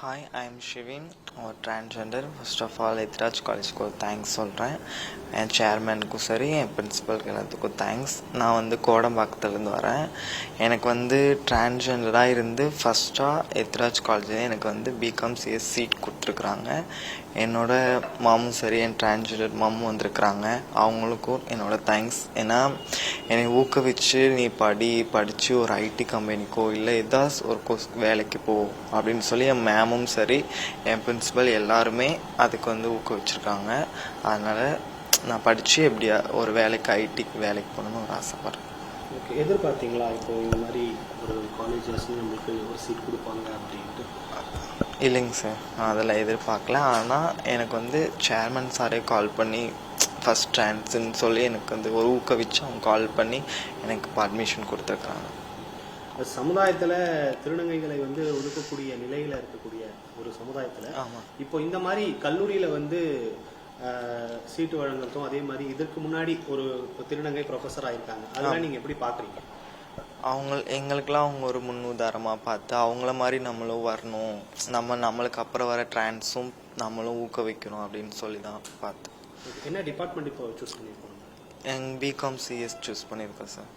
Hi, I'm Shivin, or transgender. First of all, Etraj College को thanks சொல்கிறேன். என் சேர்மேனுக்கும் சரி என் பிரின்ஸிபலுக்கு எல்லாத்துக்கும் தேங்க்ஸ். நான் வந்து கோடம்பாக்கத்துலேருந்து வரேன். எனக்கு வந்து டிரான்ஸ்ஜெண்டராக இருந்து ஃபஸ்ட்டாக எத்ராஜ் காலேஜில் எனக்கு வந்து பிகாம் சிஎஸ் சீட் கொடுத்துருக்குறாங்க. என்னோட மாமும் சரி என் டிரான்ஸ்ஜெண்டர் மாமும் வந்திருக்கிறாங்க. அவங்களுக்கும் என்னோட தேங்க்ஸ். ஏன்னா என்னை ஊக்குவிச்சு நீ படித்து ஒரு ஐடி கம்பெனிக்கோ இல்லை ஏதாவது ஒரு வேலைக்கு போ அப்படின்னு சொல்லி என் மேமும் சரி என் பிரின்ஸிபல் எல்லாருமே அதுக்கு வந்து ஊக்குவிச்சிருக்காங்க. அதனால் நான் படித்து எப்படியா ஒரு வேலைக்கு ஐடிக்கு வேலைக்கு போகணுன்னு ஒரு ஆசைப்படுறேன். ஓகே, எதிர்பார்த்தீங்களா இப்போ இந்த மாதிரி ஒரு காலேஜஸ் நம்மளுக்கு ஒரு சீட் கொடுப்பாங்க அப்படின்ட்டு? இல்லைங்க சார், நான் அதெல்லாம் எதிர்பார்க்கல. ஆனால் எனக்கு வந்து சேர்மன் சாரே கால் பண்ணி ஃபஸ்ட் சான்ஸுன்னு சொல்லி எனக்கு வந்து ஒரு ஊக்குவிச்சு அவங்க கால் பண்ணி எனக்கு பர்மிஷன் கொடுத்துருக்குறாங்க. சமுதாயத்தில் திருநங்கைகளை வந்து ஒதுக்கக்கூடிய நிலையில் இருக்கக்கூடிய ஒரு சமுதாயத்தில் இப்போ இந்த மாதிரி கல்லூரியில் வந்து சீட்டு வழங்கட்டும், அதே மாதிரி இதற்கு முன்னாடி ஒரு திருநங்கை ப்ரொஃபஸர் ஆயிருக்காங்க, அதெல்லாம் நீங்கள் எப்படி பார்க்குறீங்க? எங்களுக்கெல்லாம் அவங்க ஒரு முன் உதாரணமாக பார்த்து அவங்கள மாதிரி நம்மளும் வரணும், நம்மளுக்கு அப்புறம் வர டிரான்ஸும் நம்மளும் ஊக்குவிக்கணும் அப்படின்னு சொல்லி தான் பார்த்தேன். என்ன டிபார்ட்மெண்ட் இப்போ சூஸ் பண்ணியிருக்கோம்? பிகாம் சிஎஸ் சூஸ் பண்ணியிருக்கேன் சார்.